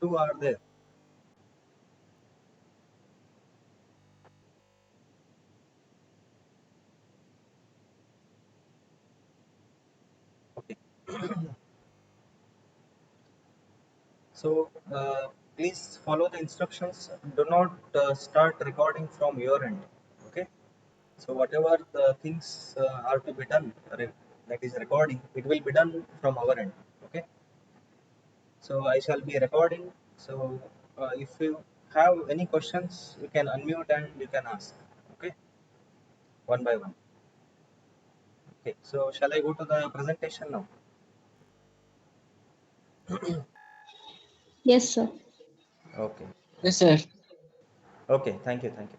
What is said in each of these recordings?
two are there. Okay. So please follow the instructions. Do not start recording from your end. Okay. So whatever the things are to be done, that is recording, it will be done from our end. Okay. So I shall be recording. So if you have any questions, you can unmute and you can ask. Okay, one by one. Okay. So shall I go to the presentation now? Yes, sir. Okay. Yes, sir. Okay. Thank you. Thank you.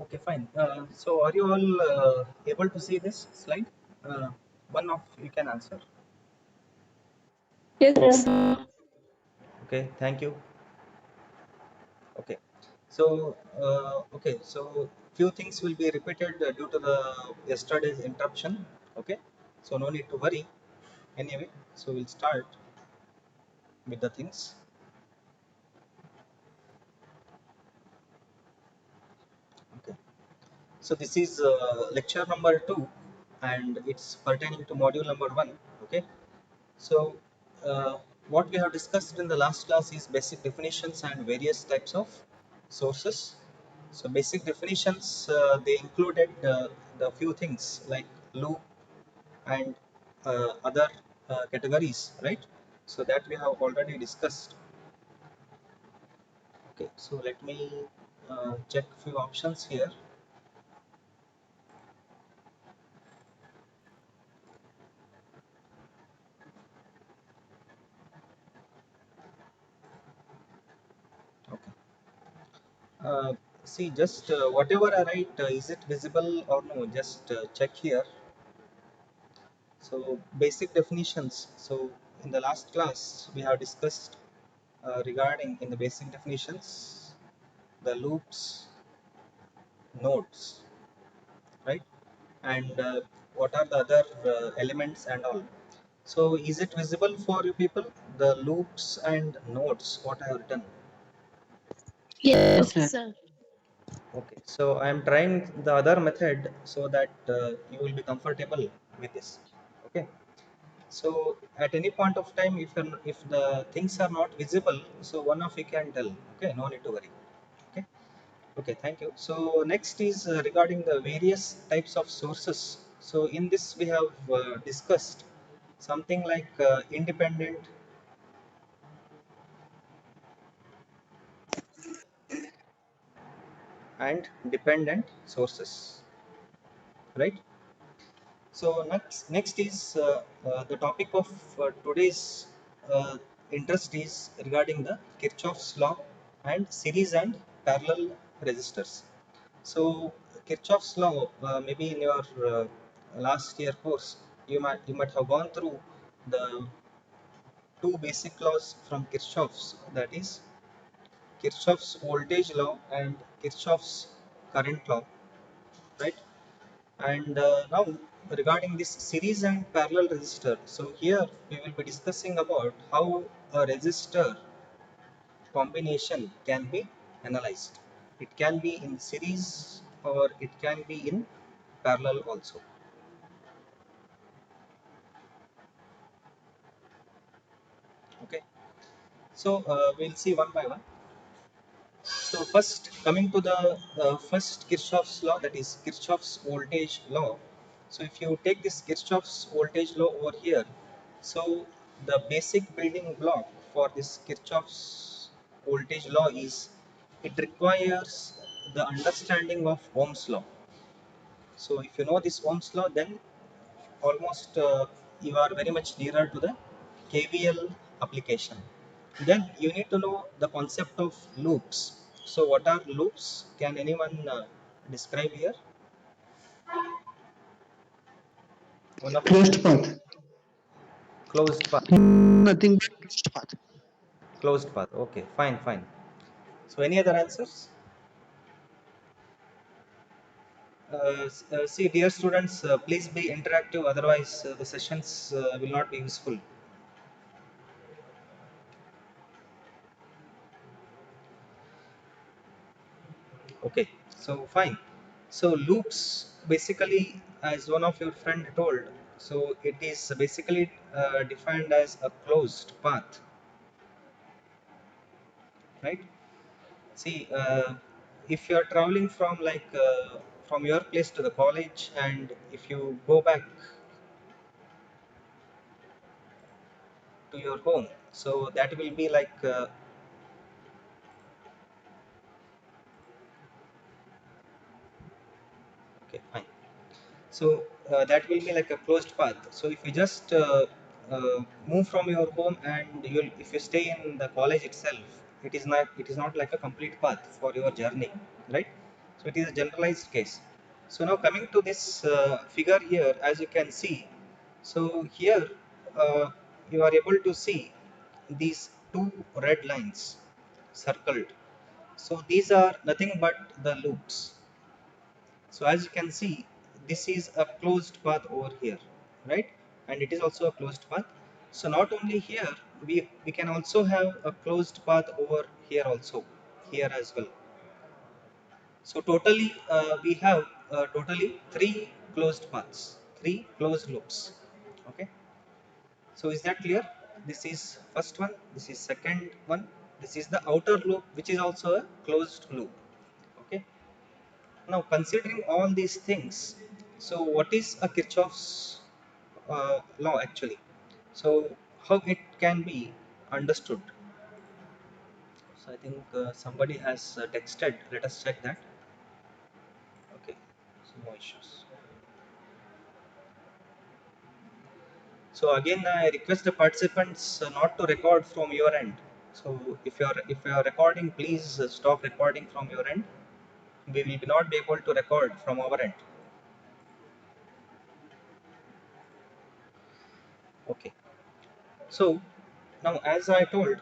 Okay, fine. So are you all able to see this slide? Uh, one of you can answer. Yes, sir. Okay, thank you. Okay, so okay, so few things will be repeated due to the yesterday's interruption. Okay, so no need to worry. Anyway, so we'll start with the things. Okay, so this is lecture number 2, and it's pertaining to module number 1. Okay, so what we have discussed in the last class is basic definitions and various types of sources. So basic definitions, they included the few things like loop and other categories, right? So that we have already discussed. Okay, so let me check few options here. Okay. See, just whatever I write, is it visible or no? Just check here. So basic definitions. So in the last class, we have discussed regarding in the basic definitions, the loops, nodes, right? And what are the other elements and all. So is it visible for you people? The loops and nodes, what I have written. Yes, Yes, sir. sir. Okay, so I am trying the other method so that you will be comfortable with this. Okay, so at any point of time, if the things are not visible, so one of you can tell. Okay, no need to worry. Okay, okay, thank you. So next is regarding the various types of sources. So in this we have discussed something like independent and dependent sources, right? So next is the topic of today's uh, interest is regarding the Kirchhoff's law and series and parallel resistors. So Kirchhoff's law, maybe in your last year course, you might have gone through the two basic laws from Kirchhoff's, that is Kirchhoff's voltage law and Kirchhoff's current law, right? And now regarding this series and parallel resistor, so here we will be discussing about how a resistor combination can be analyzed. It can be in series or it can be in parallel also. Okay, so we'll see one by one. So first, coming to the first Kirchhoff's law, that is Kirchhoff's voltage law. So if you take this Kirchhoff's voltage law over here, so the basic building block for this Kirchhoff's voltage law is it requires the understanding of Ohm's law. So if you know this Ohm's law, then almost you are very much nearer to the KVL application. Then you need to know the concept of loops. So what are loops? Can anyone describe here? One of Closed path. closed path. Nothing but closed path. Closed path. Okay, fine, fine. So any other answers? See, dear students, please be interactive. Otherwise, the sessions will not be useful. Okay, so fine. So loops basically, as one of your friend told, so it is basically defined as a closed path, right? See, if you are traveling from from your place to the college, and if you go back to your home, so that will be okay, fine. So that will be like a closed path. So if you just move from your home and you if you stay in the college itself, it is not like a complete path for your journey, right? So it is a generalized case. So now coming to this figure here, as you can see, so here uh, you are able to see these two red lines circled. So these are nothing but the loops. So as you can see, this is a closed path over here, right? And it is also a closed path. So not only here, we can also have a closed path over here also, here as well. So totally, we have totally three closed paths, three closed loops. Okay. So is that clear? This is first one, this is second one, this is the outer loop, which is also a closed loop. Okay. Now, considering all these things, so what is a Kirchhoff's law actually? So, how it can be understood? So, I think somebody has texted. Let us check that. Okay, so no issues. So again, I request the participants not to record from your end. So if you are recording, please stop recording from your end. We will not be able to record from our end. Okay. So now, as I told,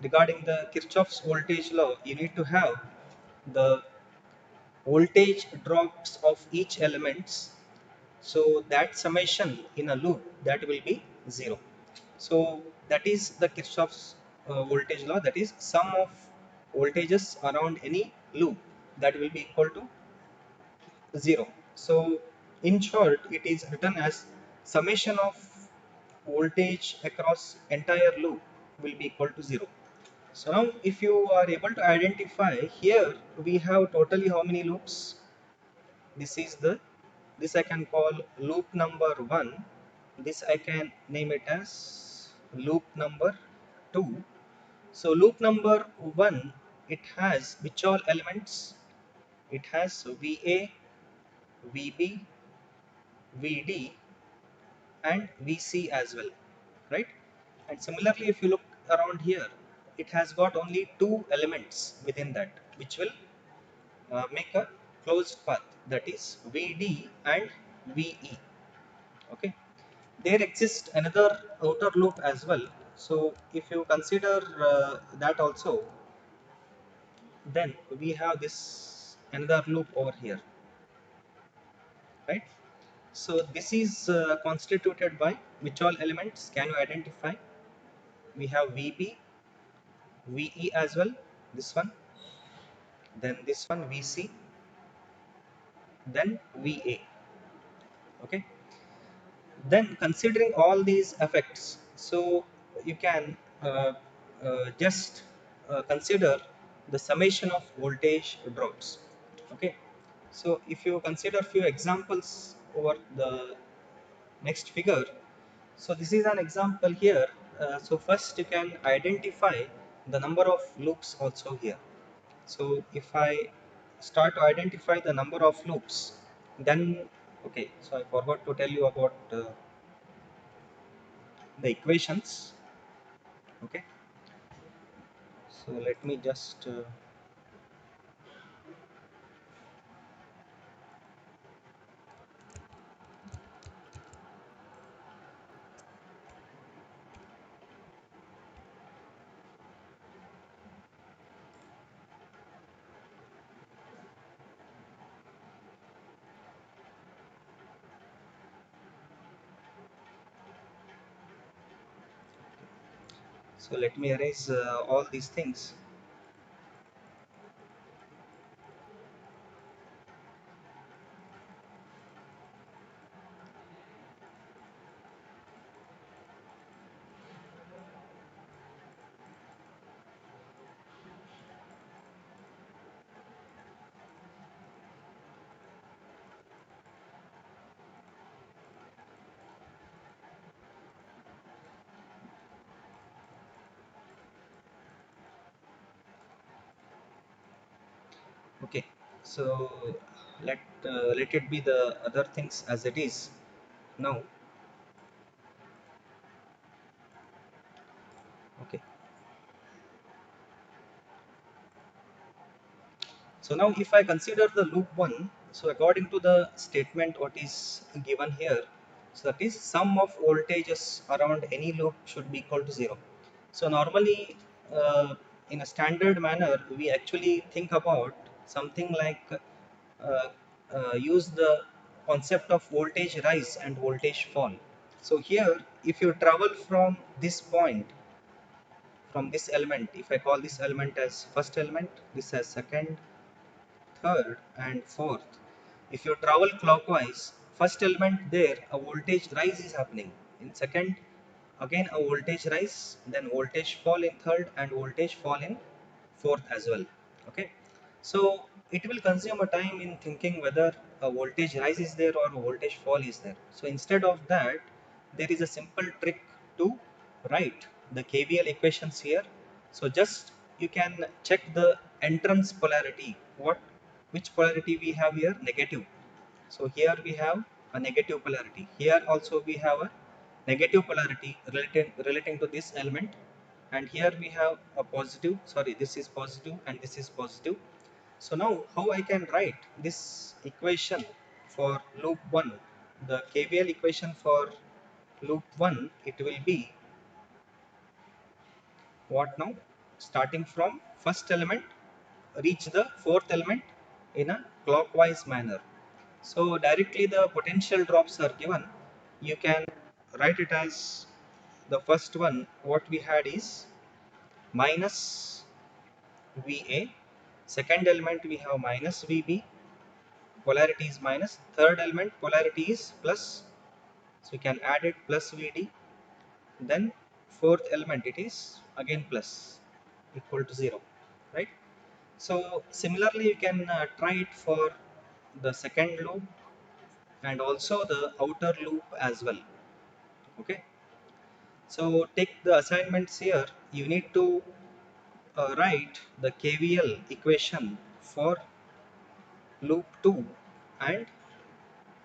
regarding the Kirchhoff's voltage law, you need to have the voltage drops of each elements. So that summation in a loop, that will be 0. So that is the Kirchhoff's voltage law, that is sum of voltages around any loop, that will be equal to 0. So in short, it is written as summation of voltage across entire loop will be equal to 0. So now if you are able to identify here, we have totally how many loops? This is this I can call loop number 1. This I can name it as loop number 2. So loop number 1, it has which all elements? It has VA, VB, VD and VC as well, right? And similarly, if you look around here, it has got only two elements within that, which will make a closed path, that is VD and VE. Okay, there exists another outer loop as well. So if you consider that also, then we have this another loop over here, right? So this is constituted by which all elements can you identify? We have VB, VE as well, this one, then this one VC, then VA. Okay, then considering all these effects, so you can just consider the summation of voltage drops. Okay, so if you consider few examples over the next figure, so this is an example here. So first you can identify the number of loops also here. So if I start to identify the number of loops, then okay, so I forgot to tell you about the equations. Okay, so let me just so let me erase all these things. Okay, so let it be the other things as it is now. Okay, so now if I consider the loop 1, so according to the statement what is given here, so that is sum of voltages around any loop should be equal to 0. So normally in a standard manner we actually think about something like use the concept of voltage rise and voltage fall. So here if you travel from this point, from this element, if I call this element as first element, this as second, third and fourth, if you travel clockwise, first element there a voltage rise is happening, in second again a voltage rise, then voltage fall in third and voltage fall in fourth as well. Okay, so it will consume a time in thinking whether a voltage rise is there or a voltage fall is there. So instead of that, there is a simple trick to write the KVL equations here. So just you can check the entrance polarity, what which polarity we have here, negative. So here we have a negative polarity, here also we have a negative polarity relating to this element, and here we have a positive, sorry, this is positive and this is positive. So now how I can write this equation for loop 1, the KVL equation for loop 1, it will be what now, starting from first element reach the fourth element in a clockwise manner. So directly the potential drops are given, you can write it as the first one what we had is minus VA, second element we have minus VB, polarity is minus, third element polarity is plus, so you can add it plus VD, then fourth element it is again plus, equal to 0, right? So similarly you can try it for the second loop and also the outer loop as well. Okay, so take the assignments here, you need to write the KVL equation for loop 2 and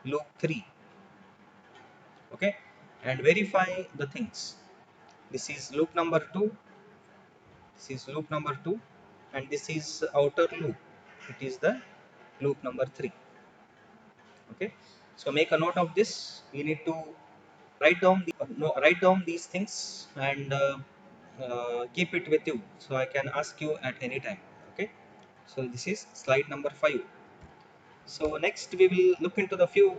loop 3. Okay, and verify the things. This is loop number 2, this is loop number 2, and this is outer loop, it is the loop number 3. Okay, so make a note of this, you need to write down no, write down these things and keep it with you so I can ask you at any time. Okay, so this is slide number 5. So next we will look into the few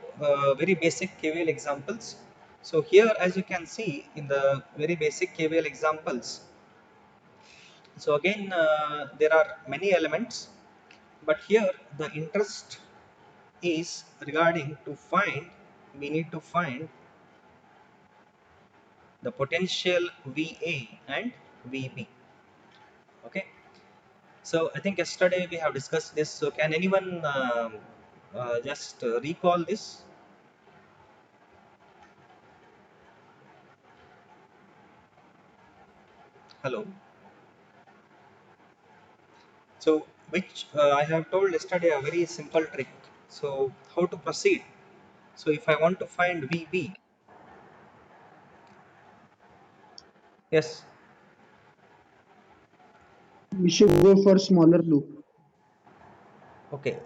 very basic KVL examples. So here as you can see in the very basic KVL examples, so again there are many elements, but here the interest is regarding to find, we need to find the potential VA and VB. Okay, so I think yesterday we have discussed this, so can anyone just recall this? Hello. So, which I have told yesterday a very simple trick. So, how to proceed? So, if I want to find VB, yes, We should go for smaller loop. Okay,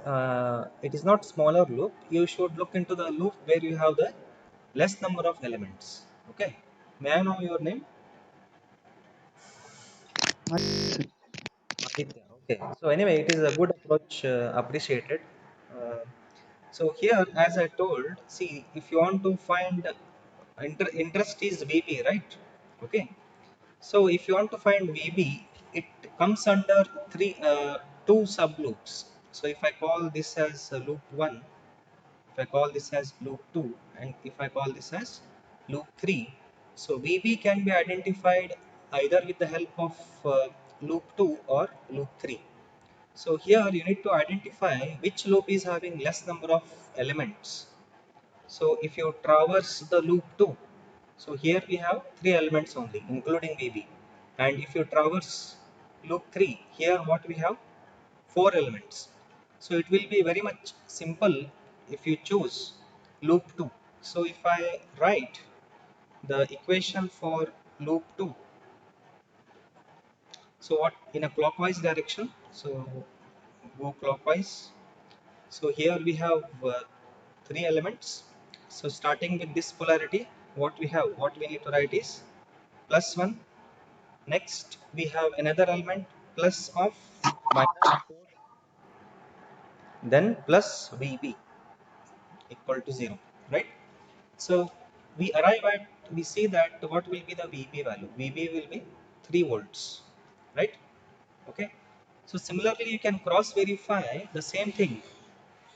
it is not smaller loop. You should look into the loop where you have the less number of elements. Okay, may I know your name? I- Aditya. Okay, so anyway, it is a good approach, appreciated. Uh, so here, as I told, see, if you want to find interest is VB, right? Okay, so if you want to find VB, it comes under two subloops. So if I call this as loop 1, if I call this as loop 2, and if I call this as loop 3, so VB can be identified either with the help of loop 2 or loop 3. So here you need to identify which loop is having less number of elements. So if you traverse the loop 2, so here we have 3 elements only including VB, and if you traverse loop 3, here what we have 4 elements. So it will be very much simple if you choose loop 2. So if I write the equation for loop 2, so what in a clockwise direction, so go clockwise. So here we have 3 elements. So starting with this polarity, what we need to write is plus 1. Next we have another element plus of minus 4, then plus VB equal to 0, right? So we arrive at, we see that what will be the VB value? VB will be 3 volts, right? Okay. So similarly, you can cross verify the same thing.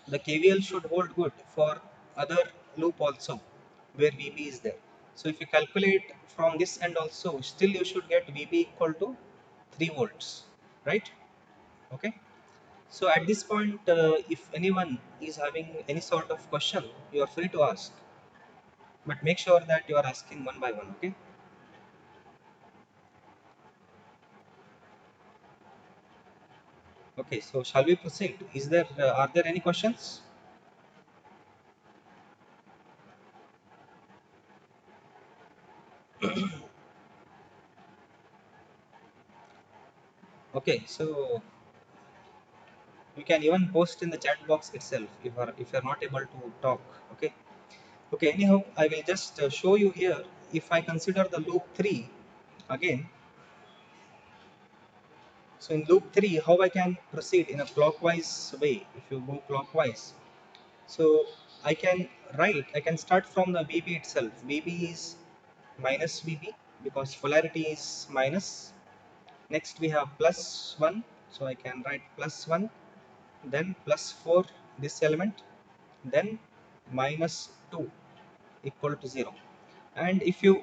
The KVL should hold good for other loop also where VB is there. So if you calculate from this end also, still you should get VB equal to 3 volts, right? Okay. So at this point, if anyone is having any sort of question, you are free to ask, but make sure that you are asking one by one. Okay. Okay. So shall we proceed? Is there are there any questions? Okay. So you can even post in the chat box itself if you are not able to talk. Okay. Okay. Anyhow, I will just show you here. If I consider the loop 3 again, so in loop 3, how I can proceed in a clockwise way? If you go clockwise, so I can start from the VB itself. VB is minus VB because polarity is minus. Next we have plus 1, so I can write plus 1, then plus 4 this element, then minus 2 equal to 0. And if you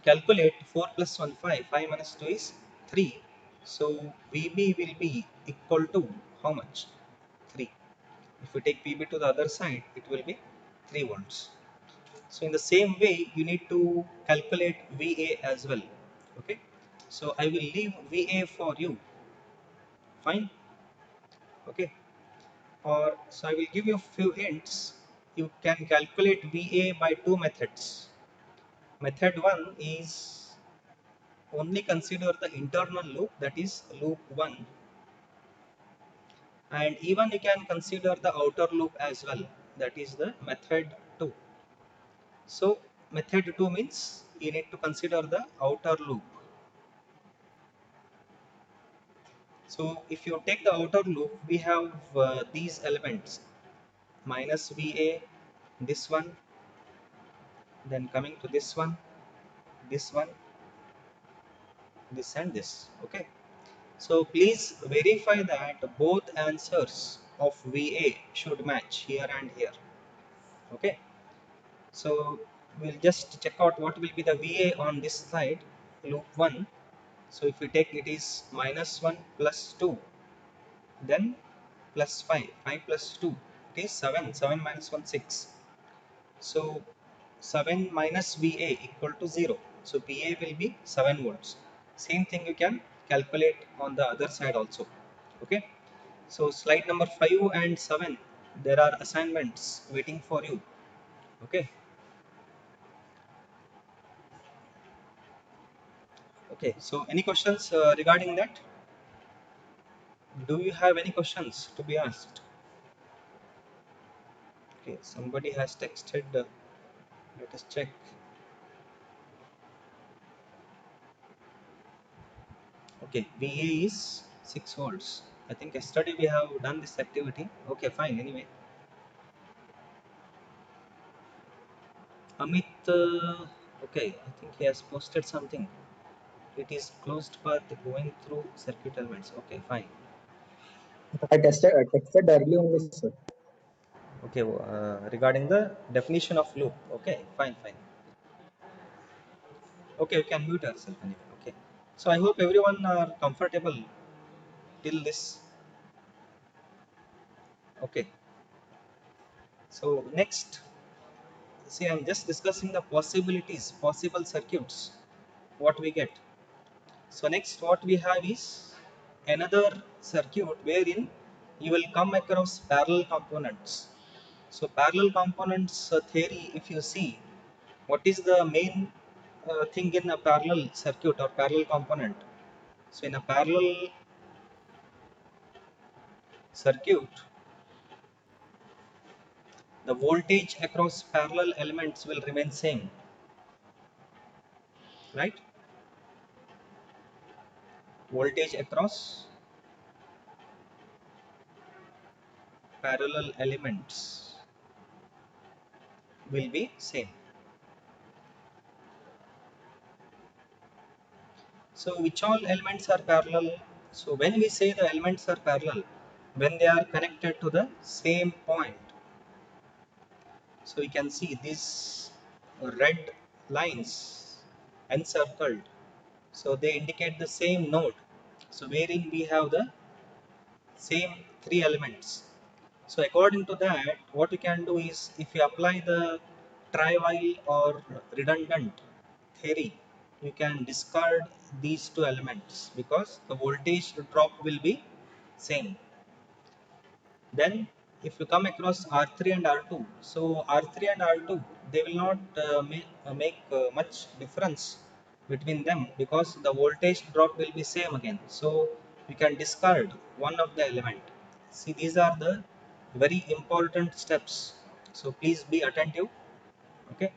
calculate 4 plus 1 5, 5 minus 2 is 3. So VB will be equal to how much? 3. If you take VB to the other side, it will be 3 volts. So in the same way, you need to calculate VA as well. Okay. So I will leave VA for you. Fine. Okay. Or so I will give you a few hints. You can calculate VA by two methods. Method one is only consider the internal loop, that is loop 1, and even you can consider the outer loop as well, that is the method 2. So method 2 means you need to consider the outer loop. So if you take the outer loop, we have these elements minus VA, this one, then coming to this one, this and this. Okay. So please verify that both answers of VA should match here and here. Okay. So we'll just check out what will be the VA on this side, loop 1. So if we take, it is minus 1 plus 2, then plus 5, 5 plus 2, it is 7, 7 minus 1, 6. So 7 minus VA equal to 0. So PA will be 7 volts. Same thing you can calculate on the other side also. Okay. So slide number 5 and 7, there are assignments waiting for you. Okay. Okay, so any questions regarding that? Do you have any questions to be asked? Okay, somebody has texted. Let us check. Okay, VA is 6 volts. I think yesterday we have done this activity. Okay, fine. Anyway, Amit. Okay, I think he has posted something. It is closed path going through circuit elements. Okay, fine. I texted early only, sir. Okay, regarding the definition of loop. Okay, fine, fine. Okay, you can mute yourself anyway. Okay. So I hope everyone are comfortable till this. Okay. So next, see, I'm just discussing the possibilities, possible circuits, what we get. So next, what we have is another circuit wherein you will come across parallel components. So parallel components theory, if you see, what is the main thing in a parallel circuit or parallel component? So in a parallel circuit, the voltage across parallel elements will remain same, right? Voltage across parallel elements will be same. So which all elements are parallel? So when we say the elements are parallel, when they are connected to the same point. So you can see these red lines encircled. So they indicate the same node. So wherein we have the same three elements. So according to that, what you can do is if you apply the trivial or redundant theory, you can discard these two elements because the voltage drop will be same. Then if you come across R3 and R2, so R3 and R2 they will not make much difference between them because the voltage drop will be same again. So we can discard one of the element. See, these are the very important steps. So please be attentive. Okay,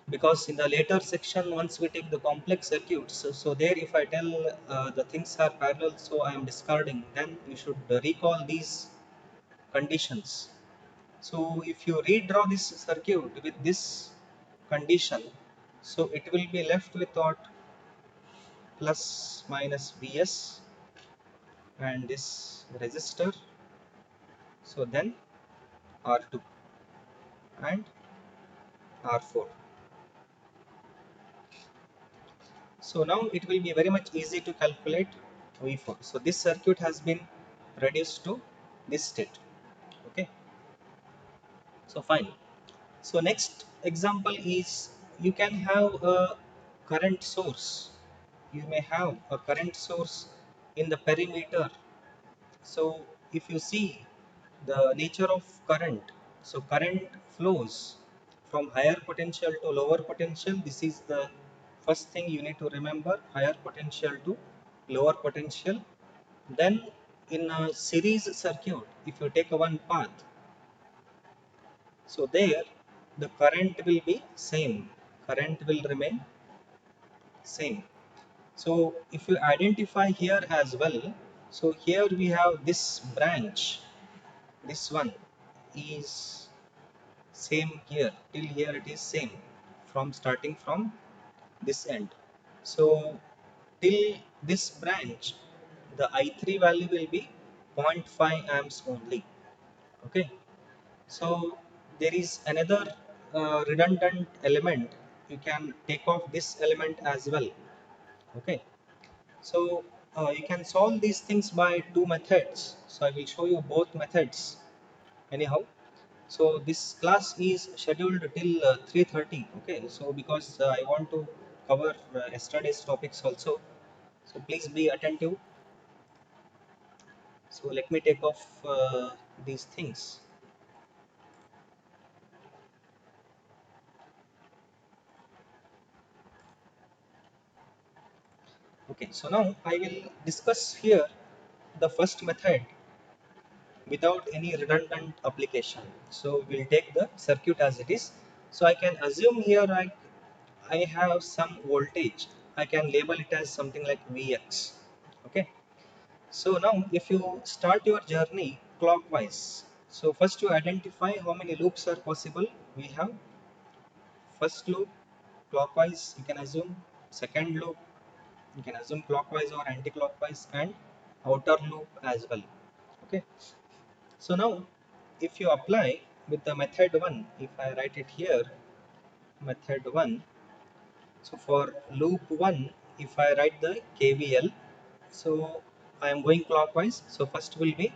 because in the later section once we take the complex circuits, so there if I tell the things are parallel, so I am discarding, then you should recall these conditions. So if you redraw this circuit with this condition, so it will be left with what? Plus minus Vs and this resistor. So then R2 and R4. So now it will be very much easy to calculate V4. So this circuit has been reduced to this state. Okay. So fine. So next example is you can have a current source. You may have a current source in the perimeter. So if you see the nature of current, so current flows from higher potential to lower potential. This is the first thing you need to remember, higher potential to lower potential. Then in a series circuit, if you take a one path, so there the current will be same, current will remain same. So if you identify here as well, so here we have this branch, this one is same here, till here it is same from starting from this end. So till this branch the I3 value will be 0.5 amps only. Okay. So there is another redundant element. You can take off this element as well. Okay. So you can solve these things by two methods. So I will show you both methods anyhow. So this class is scheduled till 3:30. Okay. So because I want to cover yesterday's topics also. So please be attentive. So let me take off these things. Okay, so now I will discuss here the first method without any redundant application. So we'll take the circuit as it is. So I can assume here I have some voltage. I can label it as something like Vx. Okay. So now if you start your journey clockwise, so first you identify how many loops are possible. We have first loop clockwise, you can assume second loop, you can assume clockwise or anti-clockwise, and outer loop as well. Okay. So now if you apply with the method 1, if I write it here, method 1, so for loop 1, if I write the KVL, so I am going clockwise, so first will be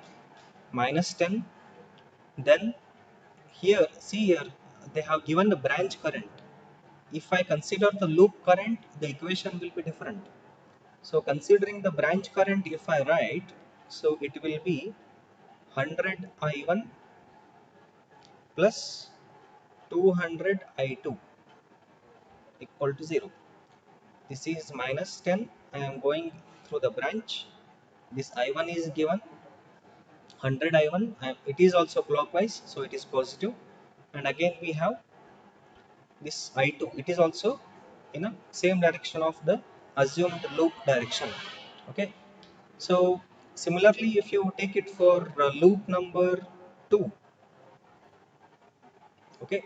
minus 10, then here, see here, they have given the branch current. If I consider the loop current, the equation will be different. So considering the branch current, if I write, so it will be 100 I1 plus 200 I2 equal to 0. This is minus 10. I am going through the branch. This I1 is given 100 I1. It is also clockwise, so it is positive. And again we have this I2. It is also in a same direction of the assumed loop direction. Okay. So similarly, if you take it for loop number 2, okay.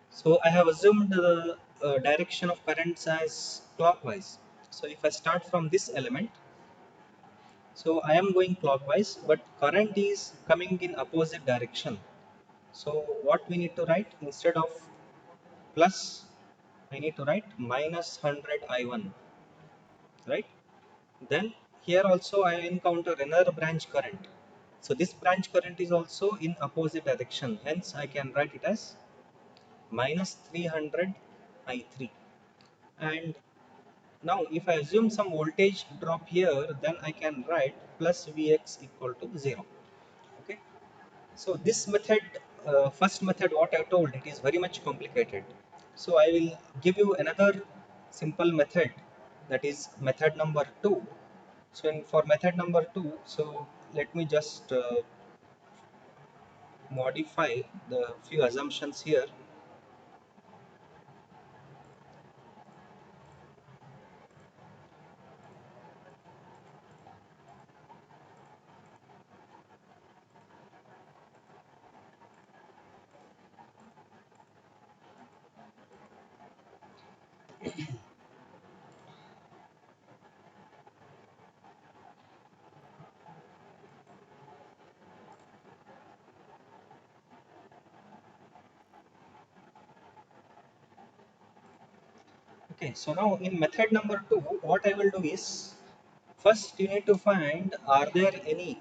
So I have assumed the direction of currents as clockwise. So if I start from this element, so I am going clockwise, but current is coming in opposite direction. So what we need to write, instead of plus, I need to write minus 100 I1, right? Then here also I encounter another branch current. So this branch current is also in opposite direction. Hence I can write it as minus 300 I3. And now if I assume some voltage drop here, then I can write plus Vx equal to 0. Okay. So this method, first method what I told, it is very much complicated. So I will give you another simple method, that is method number 2. So for method number 2, so let me just modify the few assumptions here. Okay, so now in method number 2, what I will do is, first you need to find, are there any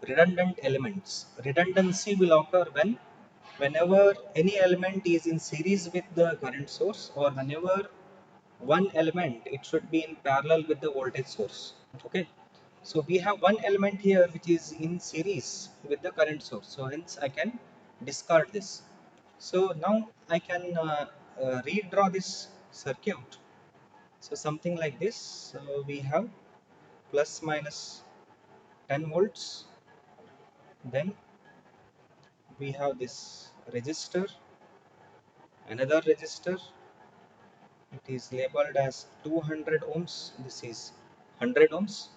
redundant elements. Redundancy will occur whenever any element is in series with the current source, or whenever one element, it should be in parallel with the voltage source. Okay, so we have one element here which is in series with the current source, so hence I can discard this. So now I can redraw this circuit. So something like this. So we have plus minus 10 volts, then we have this resistor, another resistor, it is labeled as 200 ohms, this is 100 ohms,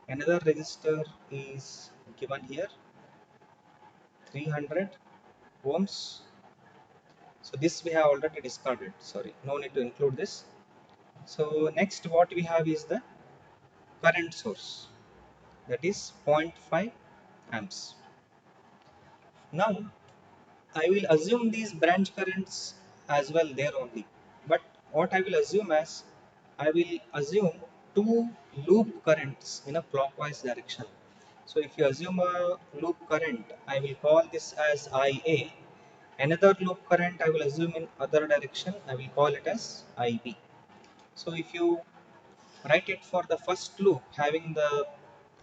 another resistor is given here 300 ohms. So this we have already discarded, sorry, no need to include this. So next what we have is the current source, that is 0.5 amps. Now I will assume these branch currents as well there only. But what I will assume as, I will assume two loop currents in a clockwise direction. So if you assume a loop current, I will call this as IA. Another loop current I will assume in other direction, I will call it as IB. So if you write it for the first loop having the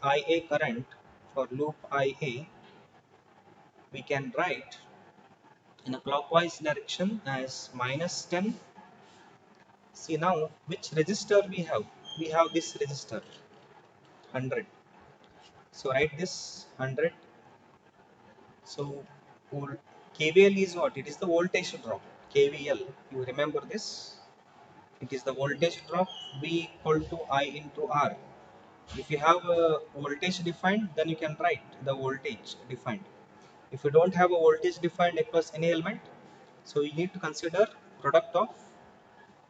IA current, for loop IA, we can write in a clockwise direction as minus 10. See now which resistor we have. we have this resistor 100. So write this 100. So KVL is what? It is the voltage drop. KVL, you remember this? It is the voltage drop V equal to I into R. If you have a voltage defined, then you can write the voltage defined. If you don't have a voltage defined across any element, so you need to consider product of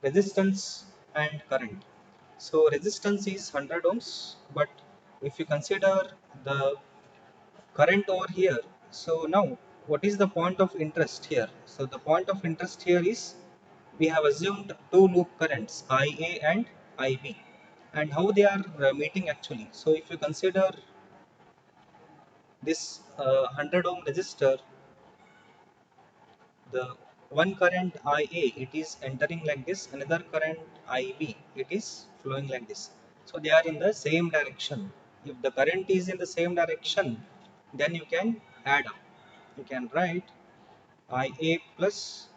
resistance and current. So resistance is 100 ohms, but if you consider the current over here, so now what is the point of interest here? So the point of interest here is we have assumed two loop currents IA and IB, and how they are meeting actually. So if you consider this 100 ohm resistor, the one current IA, it is entering like this, another current IB, it is flowing like this. So they are in the same direction. If the current is in the same direction, then you can add up. You can write IA plus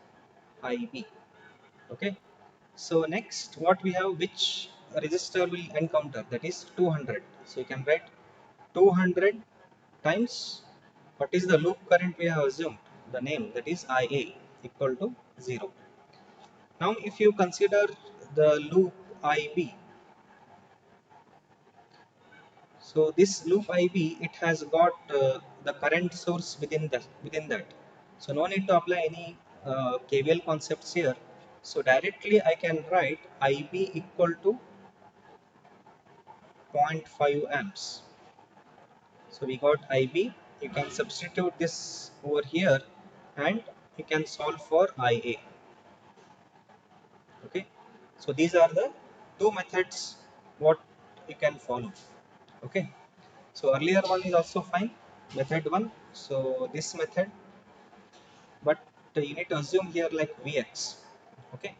IB. Okay. So next what we have, which resistor will encounter, that is 200. So you can write 200 times what is the loop current we have assumed, the name, that is IA equal to 0. Now if you consider the loop IB, so this loop IB, it has got the current source within that. So no need to apply any KVL concepts here. So directly I can write IB equal to 0.5 amps. So we got IB, you can substitute this over here and you can solve for IA. Okay, so these are the two methods what you can follow. Okay, so earlier one is also fine, method one. So this method, but you need to assume here like Vx. Okay,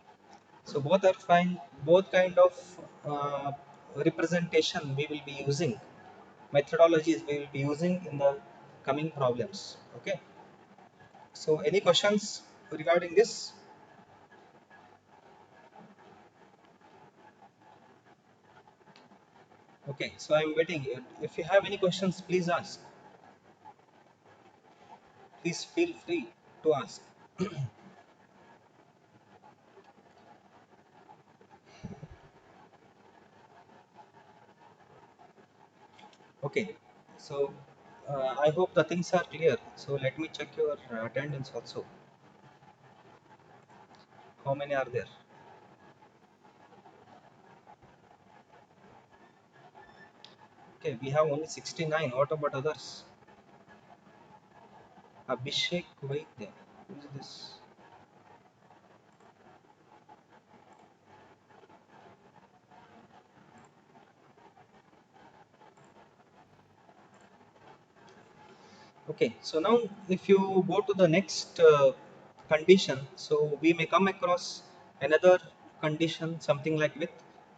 so both are fine, both kind of uh, representation we will be using, methodologies we will be using in the coming problems. Okay, so any questions regarding this? Okay, so I'm waiting. If you have any questions, please ask. Please feel free to ask. Okay, so I hope the things are clear. So let me check your attendance also. How many are there? Okay, we have only 69. What about others? Abhishek Vaidya. Who is this? Okay, so now if you go to the next condition, so we may come across another condition, something like with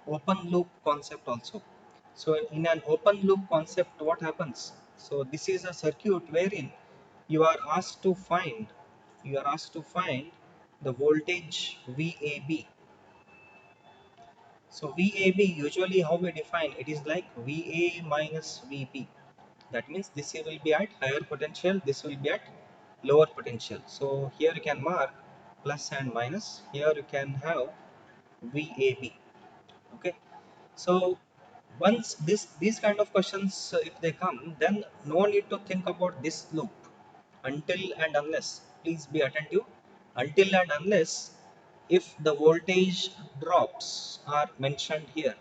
open loop concept also. So in an open loop concept, what happens? So this is a circuit wherein you are asked to find, you are asked to find the voltage VAB. So VAB, usually how we define it is like VA minus VB. That means this will be at higher potential, this will be at lower potential. So here you can mark plus and minus, here you can have VAB. Okay, so once these kind of questions if they come, then no need to think about this loop until and unless, please be attentive, until and unless if the voltage drops are mentioned here.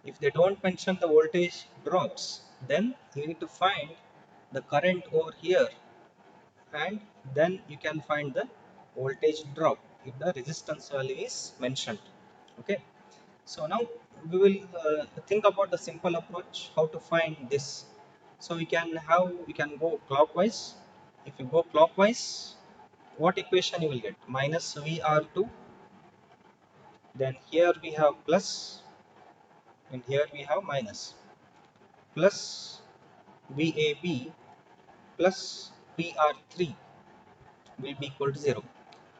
If they don't mention the voltage drops, then you need to find the current over here and then you can find the voltage drop if the resistance value is mentioned. Okay, so now we will think about the simple approach how to find this. So we can go clockwise. If you go clockwise, what equation you will get? Minus VR2, then here we have plus and here we have minus, plus VAB plus PR3 will be equal to 0.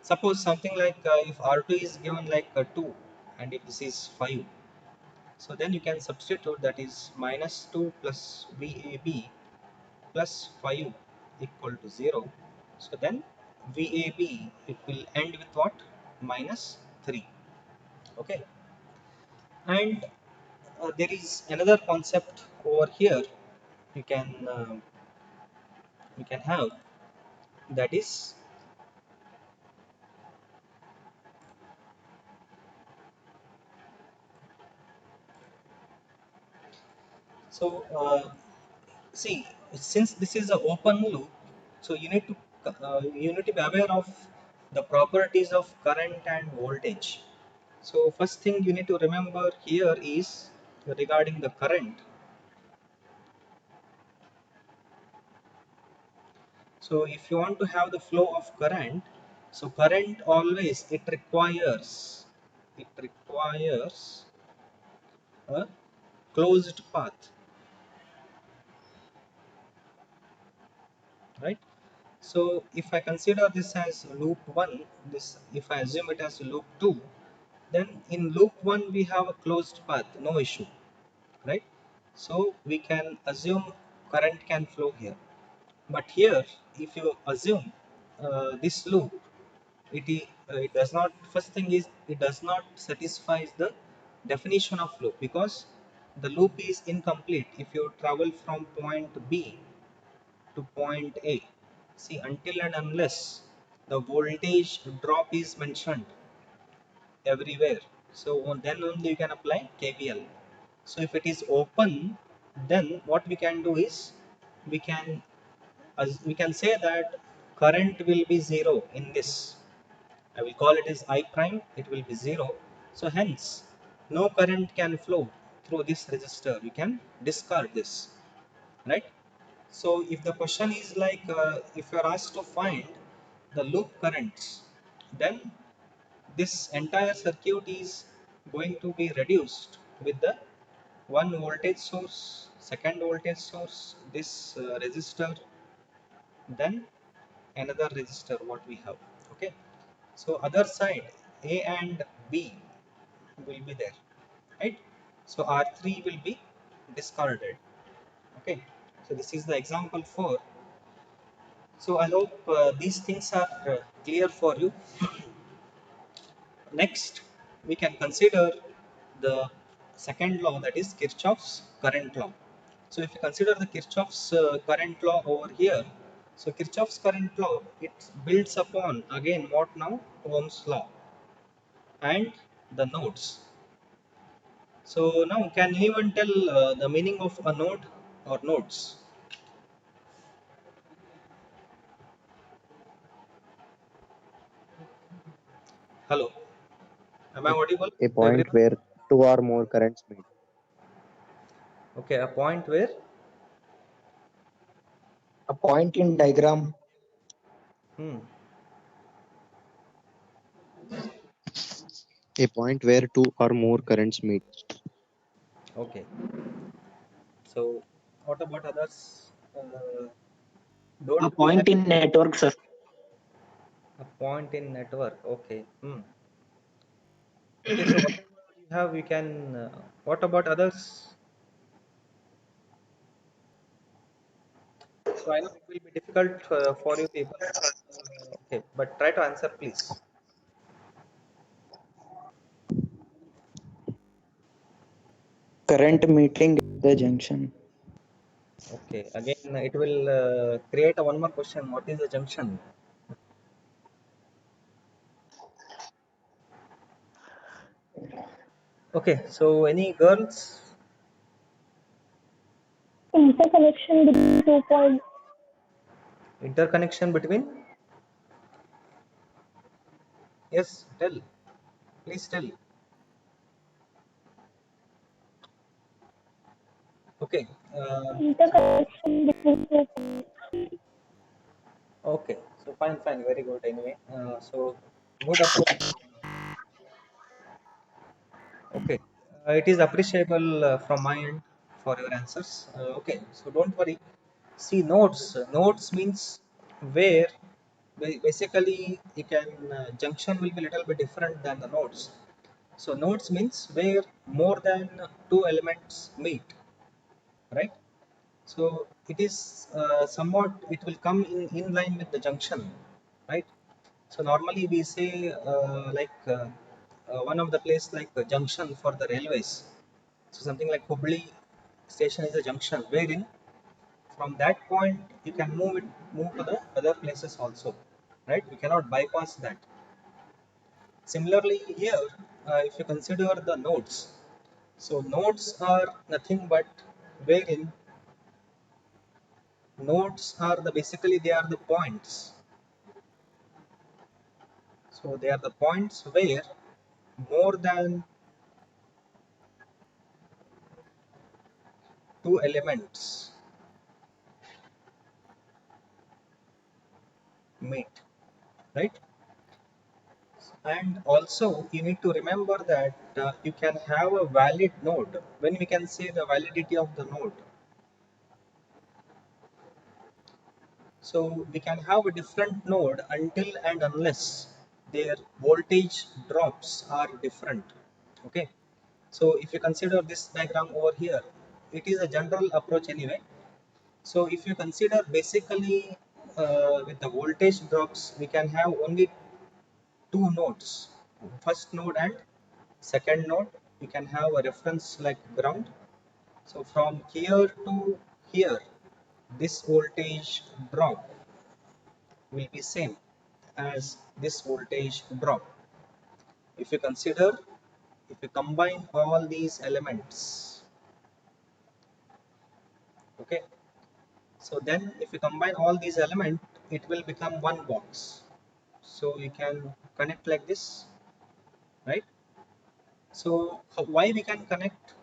Suppose something like if R2 is given like 2 and if this is 5, So then you can substitute, that is minus 2 plus VAB plus 5 equal to 0. So then VAB, it will end with what? Minus 3. Okay. And there is another concept over here you can have, that is so see, since this is an open loop, so you need to be aware of the properties of current and voltage. So first thing you need to remember here is regarding the current. So if you want to have the flow of current, so current always it requires a closed path, right? So if I consider this as loop 1, this if I assume it as loop 2, then in loop 1 we have a closed path, no issue, right? So we can assume current can flow here. But here, if you assume this loop, it does not, first thing is it does not satisfy the definition of loop, because the loop is incomplete if you travel from point B to point A. See, until and unless the voltage drop is mentioned everywhere, so then only you can apply KVL. So if it is open, then what we can do is we can we can say that current will be 0 in this. I will call it as I prime, it will be 0. So hence, no current can flow through this resistor. We can discard this, right? So if the question is like, if you are asked to find the loop currents, then this entire circuit is going to be reduced with the one voltage source, second voltage source, this resistor, then another resistor what we have. Okay, so other side A and B will be there, right? So R3 will be discarded. Okay, so this is the example 4. So I hope these things are clear for you. Next, we can consider the second law, that is Kirchhoff's current law. So if you consider the Kirchhoff's current law over here, so Kirchhoff's current law, it builds upon again what now? Ohm's law and the nodes. So now can anyone tell the meaning of a node or nodes? Hello, am I A, audible a to point everyone? where two or more currents meet. Okay, a point where, A point in diagram. hmm, A point where two or more currents meet. okay. So what about others? A Don't be point in network, sir. a point in network. Okay. Hmm. Okay. So whatever you have, you can. What about others? So I know it will be difficult for you people. Okay, but try to answer, please. Current meeting the junction. Okay. Again, it will create a one more question. What is the junction? Okay. So any girls? Interconnection between 2 points. Interconnection between? Yes. Tell. Please tell. Okay. So Interconnection between 2 points. okay. So fine, fine. Very good. Anyway. So good approach. Okay, it is appreciable from my end for your answers. Okay, so don't worry. See, nodes. Nodes means where basically you can junction will be a little bit different than the nodes. So nodes means where more than two elements meet, right? So it is somewhat, it will come in line with the junction, right? So normally we say one of the place like the junction for the railways. So something like Hubli station is a junction wherein from that point you can move to the other places also, right? You cannot bypass that. Similarly here, if you consider the nodes, so nodes are nothing but wherein nodes are the basically they are the points. So they are the points where more than two elements meet, right? And also you need to remember that you can have a valid node. When we can say the validity of the node, so we can have a different node until and unless their voltage drops are different. Okay, so if you consider this diagram over here, it is a general approach anyway. So if you consider basically with the voltage drops, we can have only two nodes, first node and second node. You can have a reference like ground. So from here to here, this voltage drop will be same as this voltage drop. If you consider, if you combine all these elements, okay, so then if you combine all these elements, it will become one box. So you can connect like this, right? So why we can connect?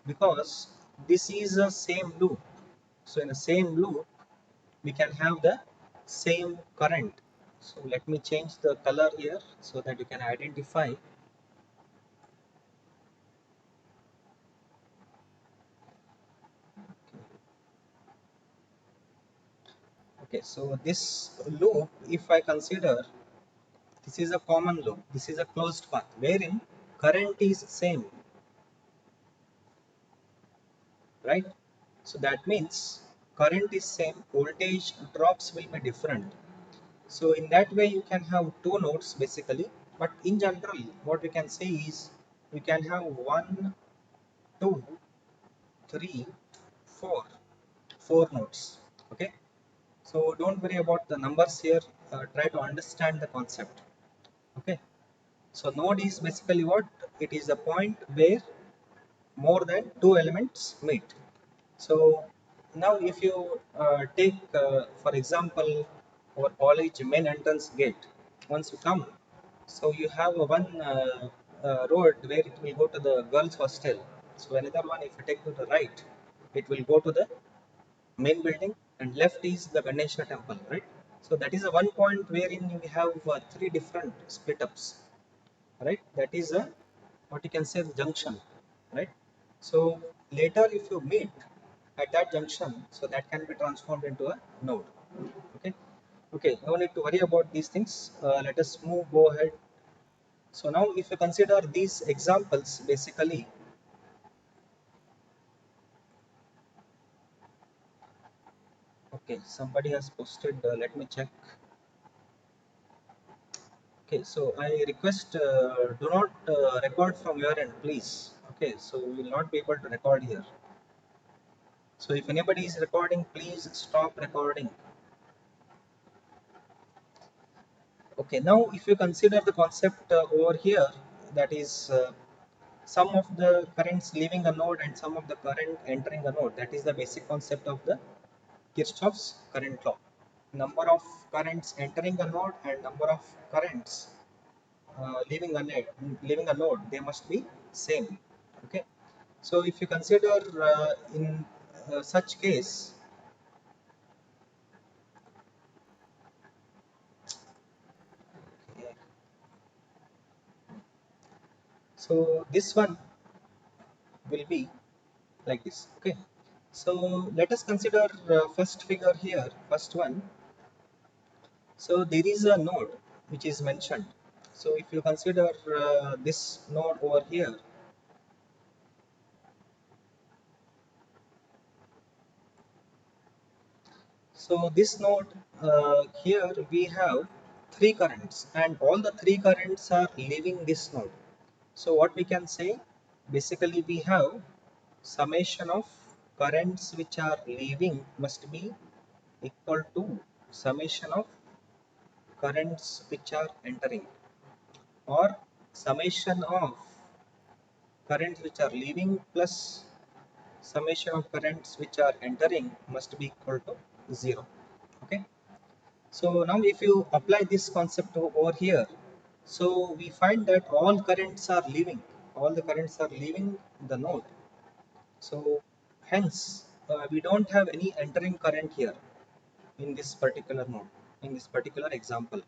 Because this is a same loop. So in the same loop, we can have the same current. So let me change the color here so that you can identify. Okay, so this loop, if I consider, this is a common loop, this is a closed path wherein current is same, right? So that means current is same, voltage drops will be different. So in that way you can have two nodes basically, but in general what we can say is we can have 1, 2, 3, 4, 4 nodes. Okay, so don't worry about the numbers here, try to understand the concept. Okay, so node is basically what? It is a point where more than two elements meet. So now if you take for example our college main entrance gate, once you come, so you have one road where it will go to the girls hostel. So another one, if you take to the right, it will go to the main building, and left is the Ganesha temple, right? So that is a one point wherein we have three different split ups, right? That is a what you can say the junction, right? So later if you meet at that junction, so that can be transformed into a node. Okay, okay, no need to worry about these things. Let us go ahead. So now if you consider these examples, basically, okay, somebody has posted, let me check. Okay, so I request do not record from your end, please. Okay, so we will not be able to record here. So if anybody is recording, please stop recording. Okay, now if you consider the concept over here, that is some of the currents leaving a node and some of the current entering a node, that is the basic concept of the Kirchhoff's current law. Number of currents entering a node and number of currents leaving a node, they must be same. Okay, so if you consider in such case, so this one will be like this. Okay, so let us consider first figure here, first one. So there is a node which is mentioned, So if you consider this node over here, so this node here we have three currents and all the three currents are leaving this node. So what we can say, basically we have summation of currents which are leaving must be equal to summation of currents which are entering, or summation of currents which are leaving plus summation of currents which are entering must be equal to 0. Okay, so now if you apply this concept over here, so we find that all currents are leaving, all the currents are leaving the node. So hence we don't have any entering current here in this particular node, in this particular example.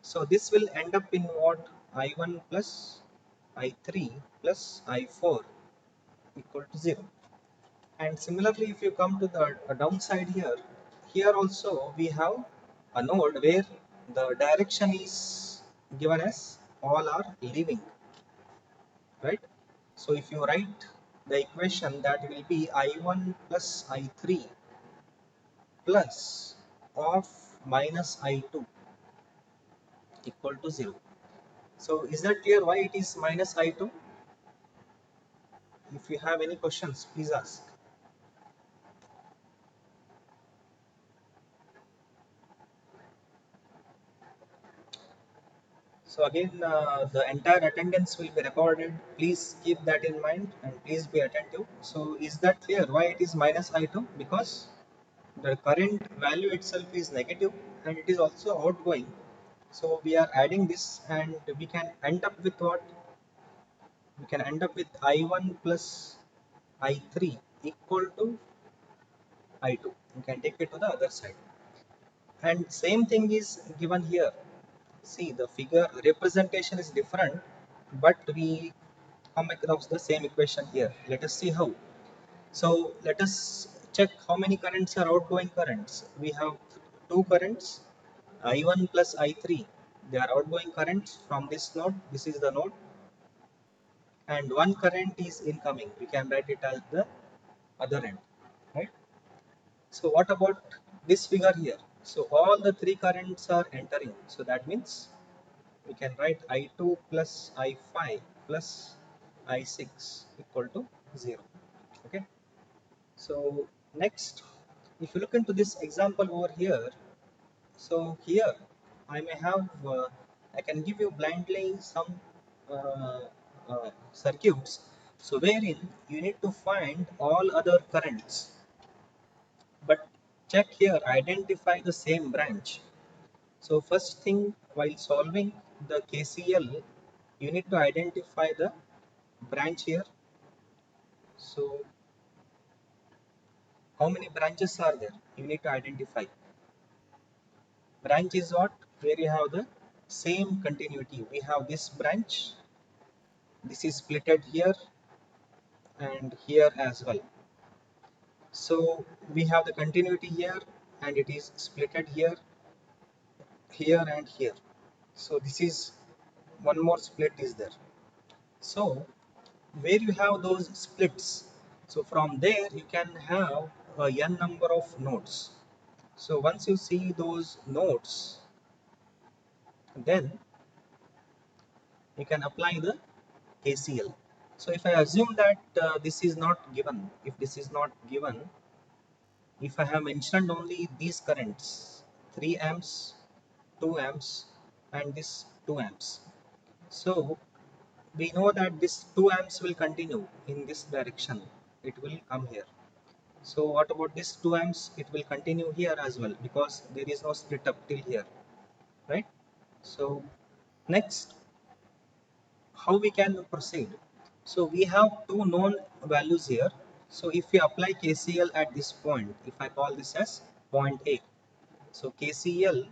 So this will end up in what? I1 plus I3 plus I4 equal to 0. And similarly, if you come to the downside here, here also we have a node where the direction is given as all are leaving, right? So if you write the equation, that will be I1 plus I3 plus of minus I2 equal to 0. So is that clear why it is minus I2? If you have any questions, please ask. So again, the entire attendance will be recorded. Please keep that in mind and please be attentive. So is that clear why it is minus I2? Because the current value itself is negative and it is also outgoing. So we are adding this and we can end up with what? We can end up with I1 plus I3 equal to I2. You can take it to the other side. And same thing is given here. See, the figure representation is different, but we come across the same equation here. Let us see how. So let us check how many currents are outgoing currents. We have two currents, I1 plus I3. They are outgoing currents from this node. This is the node. And one current is incoming. We can write it as the other end, right? So what about this figure here? So all the three currents are entering. So that means we can write I2 plus I5 plus I6 equal to 0. Okay. So next, if you look into this example over here, so here I may have, I can give you blindly some uh, circuits. So wherein you need to find all other currents, but check here, identify the same branch. So first thing, while solving the KCL, you need to identify the branch here. So how many branches are there? You need to identify. Branch is what? Where you have the same continuity. We have this branch. This is splitted here and here as well. So we have the continuity here and it is splitted here, here and here. So this is one more split is there. So where you have those splits, so from there you can have a n number of nodes. So once you see those nodes, then you can apply the KCL. So if I assume that this is not given, if this is not given, if I have mentioned only these currents, 3 amps, 2 amps and this 2 amps. So we know that this 2 amps will continue in this direction. It will come here. So what about this 2 amps? It will continue here as well because there is no split up till here, right? So next, how we can proceed? So we have two known values here. So if we apply KCL at this point, if I call this as point A, so KCL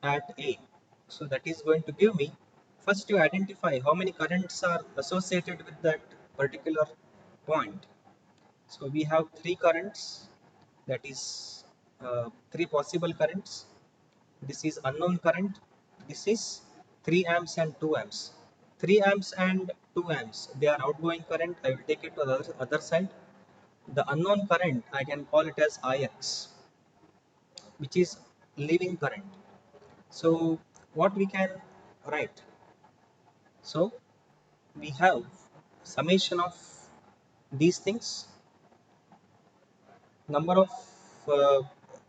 at A, so that is going to give me, first you identify how many currents are associated with that particular point. So we have three currents, that is three possible currents. This is unknown current, this is 3 amps and 2 amps. 3 amps and 2 amps, they are outgoing current. I will take it to the other side. The unknown current, I can call it as Ix, which is leaving current. So what we can write? So we have summation of these things. Number of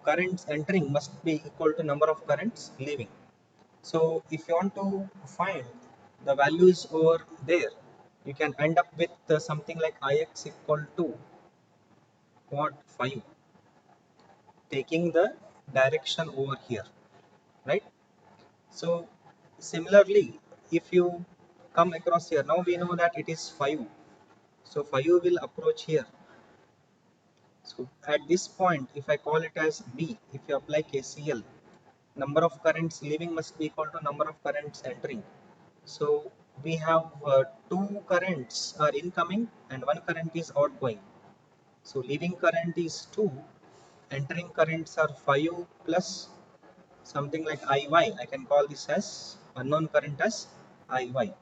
currents entering must be equal to number of currents leaving. So if you want to find the values over there, you can end up with something like Ix equal to what, 5, taking the direction over here, right? So similarly, if you come across here, now we know that it is 5. So 5 will approach here. So at this point, if I call it as B, if you apply KCL, number of currents leaving must be equal to number of currents entering. So we have two currents are incoming and one current is outgoing. So leaving current is 2, entering currents are 5 plus something like IY. I can call this as unknown current as IY.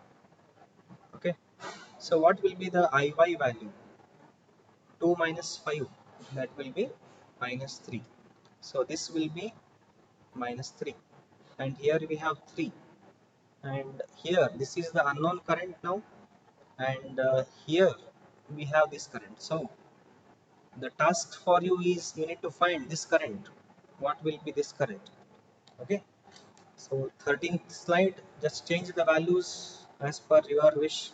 Okay. So what will be the IY value? 2 minus 5, that will be minus 3. So this will be minus 3, and here we have 3, and here this is the unknown current now, and here we have this current. So the task for you is you need to find this current. What will be this current? Okay. So 13th slide, just change the values as per your wish.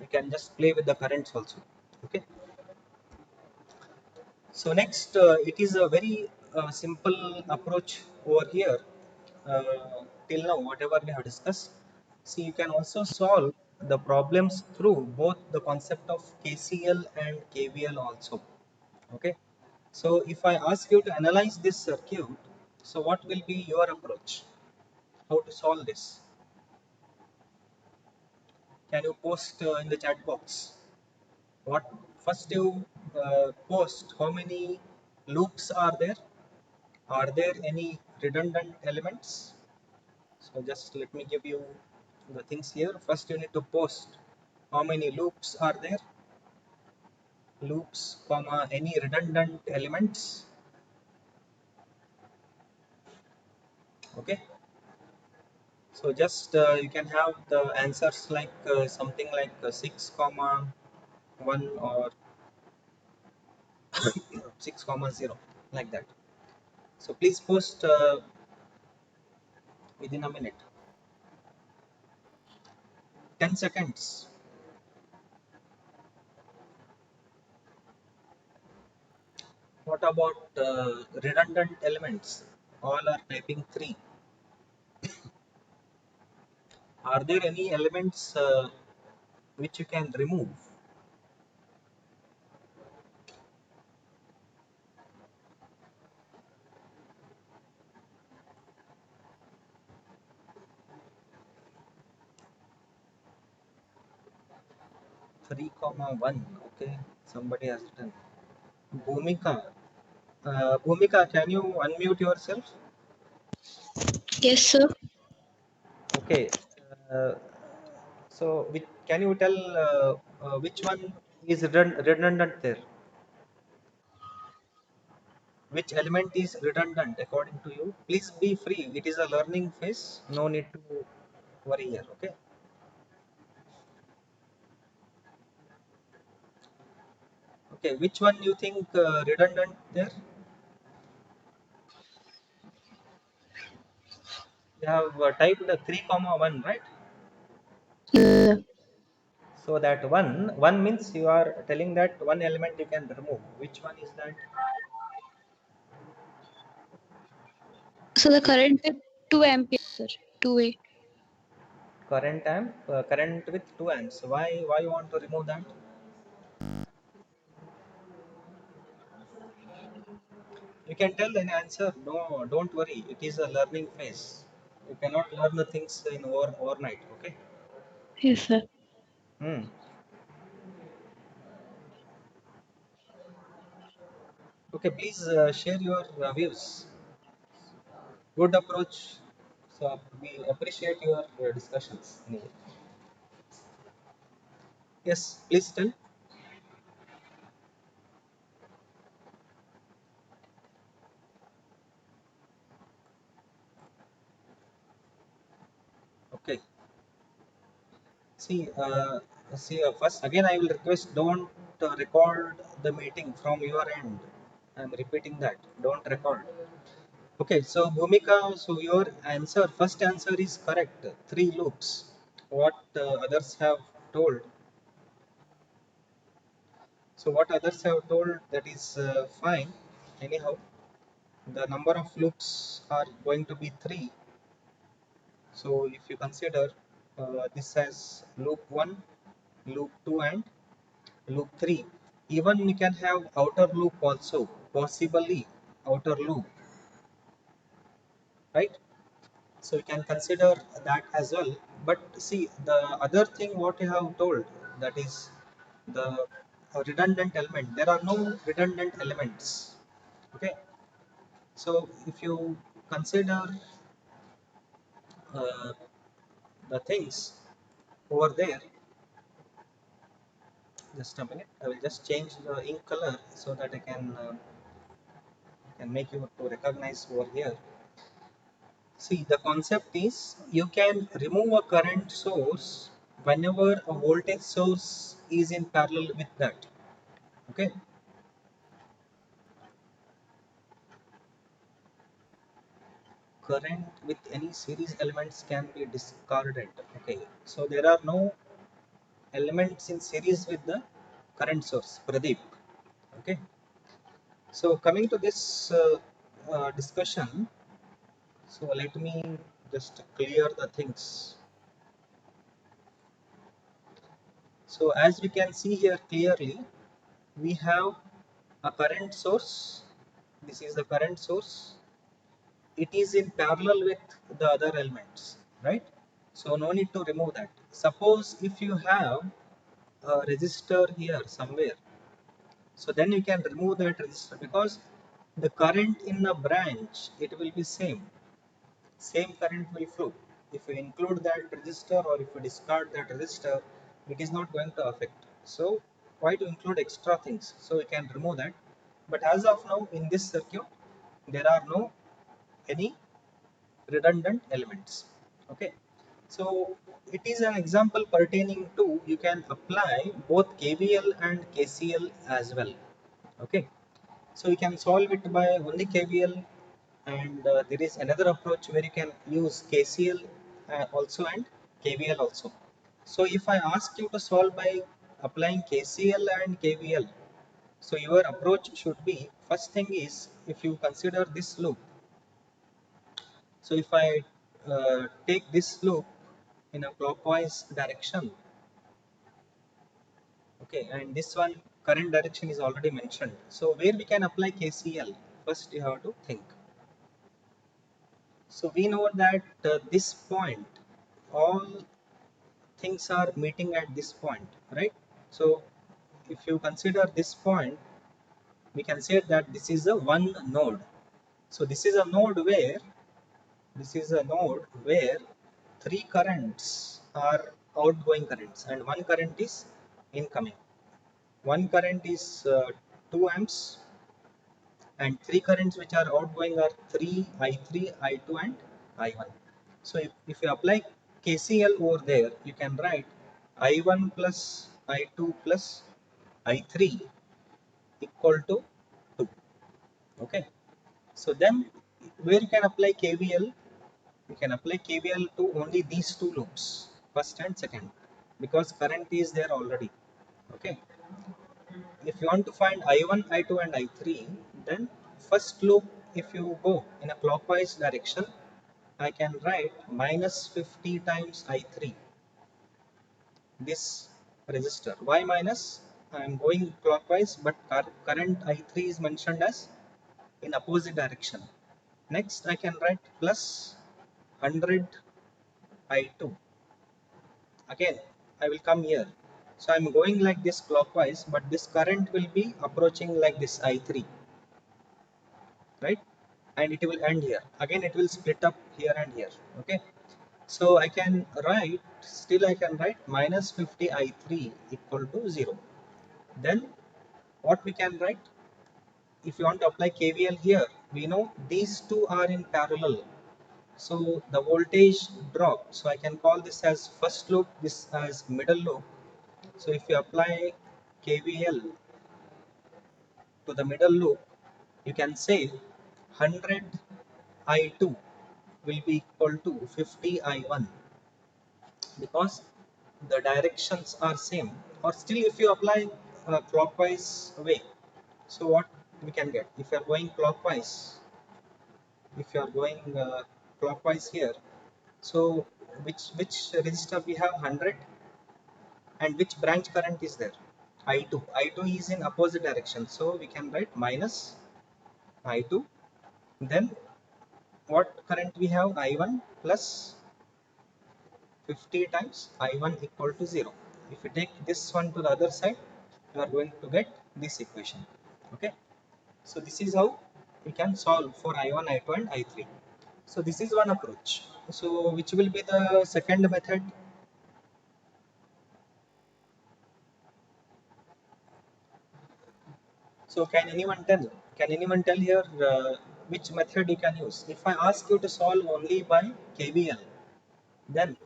You can just play with the currents also. Okay. So next, it is a very simple approach over here. Till now, whatever we have discussed, see, you can also solve the problems through both the concept of KCL and KVL also. Okay. So if I ask you to analyze this circuit, so what will be your approach? How to solve this? Can you post in the chat box? What first you post? How many loops are there? Are there any redundant elements? So just let me give you the things here. First you need to post how many loops are there, loops comma any redundant elements. Okay, so just you can have the answers like something like 6 comma 1 or 6 comma 0, like that. So please post within a minute, 10 seconds. What about redundant elements? All are typing 3. Are there any elements which you can remove? Three comma one. Okay, somebody has written. Bhumika. Bhumika, can you unmute yourself? Yes, sir. Okay. Uh, so, can you tell which one is redundant there? Which element is redundant according to you? Please be free. It is a learning phase. No need to worry here. Okay. Okay. Which one you think redundant there? You have typed 3 comma 1, right? Yeah. So that one means you are telling that one element you can remove. Which one is that? So the current with 2 amperes, sir. 2A. Current with 2 amps. Why you want to remove that? You can tell an answer. No, don't worry. It is a learning phase. You cannot learn the things in overnight. Okay. Yes, sir. Hmm. Okay. Please share your views. Good approach. So we appreciate your discussions. Anyway. Yes, please tell. Okay. First again I will request, don't record the meeting from your end. I'm repeating that. Don't record. Okay, so Bhumika, so your answer, first answer is correct. Three loops. What others have told. So what others have told, that is fine. Anyhow, the number of loops are going to be three. So if you consider this as loop 1, loop 2 and loop 3. Even we can have outer loop also, possibly outer loop, right? So you can consider that as well. But see, the other thing what you have told, that is the redundant element. There are no redundant elements. Okay. So if you consider uh, the things over there, just a minute. I will just change the ink color so that I can make you to recognize over here. See, the concept is you can remove a current source whenever a voltage source is in parallel with that. Okay. Current with any series elements can be discarded. Okay. So there are no elements in series with the current source, Pradeep. Okay. So coming to this discussion, so let me just clear the things. So as we can see here clearly, we have a current source. This is the current source. It is in parallel with the other elements, right? So no need to remove that. Suppose if you have a resistor here somewhere, so then you can remove that resistor, because the current in the branch, it will be same current will flow. If you include that resistor or if you discard that resistor, it is not going to affect. So why to include extra things? So you can remove that. But as of now, in this circuit, there are no any redundant elements. Okay. So it is an example pertaining to, you can apply both KVL and KCL as well. Okay. So you can solve it by only KVL, and there is another approach where you can use KCL also and KVL also. So if I ask you to solve by applying KCL and KVL, so your approach should be, first thing is, if you consider this loop, so if I take this loop in a clockwise direction, okay, and this one current direction is already mentioned. So where we can apply KCL, first you have to think. So we know that this point, all things are meeting at this point, right? So if you consider this point, we can say that this is a one node. So this is a node where three currents are outgoing currents and one current is incoming. One current is 2 amps, and three currents which are outgoing are 3, I3, I2 and I1. So if you apply KCL over there, you can write I1 plus I2 plus I3 equal to 2. Okay. So then where you can apply KVL, you can apply KVL to only these two loops, first and second, because current is there already. Okay. If you want to find I1, I2 and I3, then first loop, if you go in a clockwise direction, I can write minus 50 times I3, this resistor. Why minus? I am going clockwise, but current I3 is mentioned as in opposite direction. Next, I can write plus 100 I2. Again, I will come here. So I am going like this clockwise, but this current will be approaching like this I3, right? and it will end here. Again, it will split up here and here. Okay. So I can write, still I can write minus 50 I3 equal to 0. Then what we can write? If you want to apply KVL here, we know these two are in parallel. So the voltage drop. So I can call this as first loop, this as middle loop. So if you apply KVL to the middle loop, you can say 100 I2 will be equal to 50 I1 because the directions are same. Or still if you apply clockwise way, so what we can get? If you are going clockwise, clockwise here, so which resistor we have? 100, and which branch current is there? I2. I2 is in opposite direction, so we can write minus I2. Then what current we have? I1 plus 50 times I1 equal to 0. If you take this one to the other side, you are going to get this equation. Okay. So this is how we can solve for I1, I2 and I3. So this is one approach. So which will be the second method? So can anyone tell? Can anyone tell here which method you can use? If I ask you to solve only by KVL, then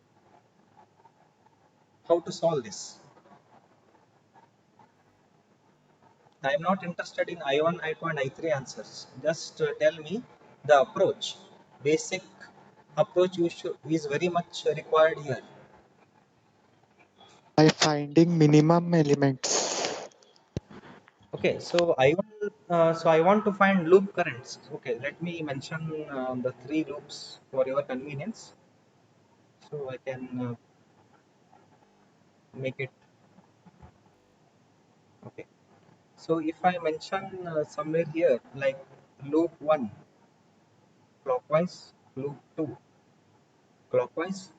how to solve this? I am not interested in I1, I2 and I3 answers. Just tell me the approach. Basic approach is very much required here. By finding minimum elements. Okay, so I want to find loop currents. Okay, let me mention the three loops for your convenience. So I can make it okay. So if I mention somewhere here like loop 1 clockwise, loop 2 clockwise,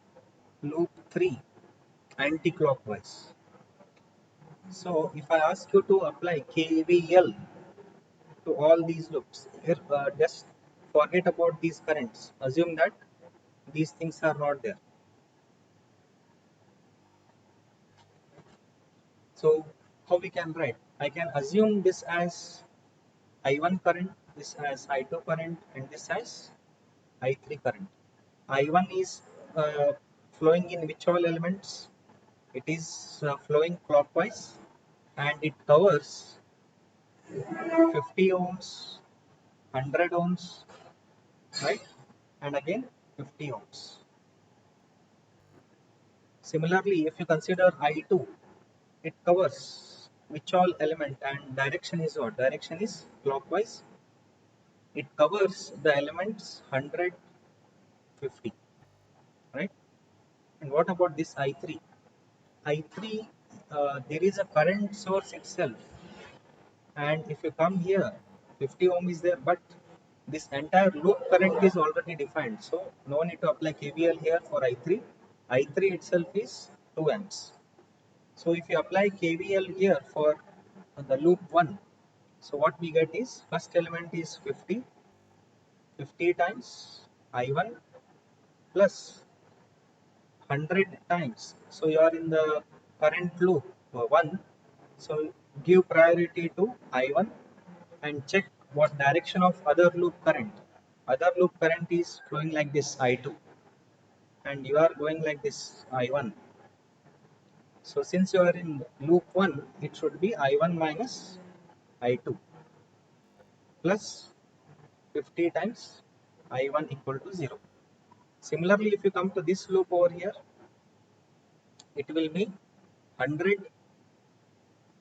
loop 3 anti-clockwise. So if I ask you to apply KVL to all these loops, here just forget about these currents. Assume that these things are not there. So how we can write? I can assume this as I1 current, this as I2 current, and this as I3 current. I1 is flowing in which all elements? It is flowing clockwise and it covers 50 ohms, 100 ohms, right? And again 50 ohms. Similarly, if you consider I2, it covers which all element and direction is what? Direction is clockwise. It covers the elements 100, 50, right? And what about this I3? I3, there is a current source itself, and if you come here, 50 ohm is there, but this entire loop current is already defined, so no need to apply KVL here for I3. I3 itself is 2 amps. So if you apply KVL here for the loop 1, so what we get is first element is 50, 50 times I1 plus 100 times. So you are in the current loop 1. So give priority to I1 and check what direction of other loop current. Other loop current is flowing like this I2 and you are going like this I1. So since you are in loop 1, it should be I1 minus I2 plus 50 times I1 equal to 0. Similarly, if you come to this loop over here, it will be 100.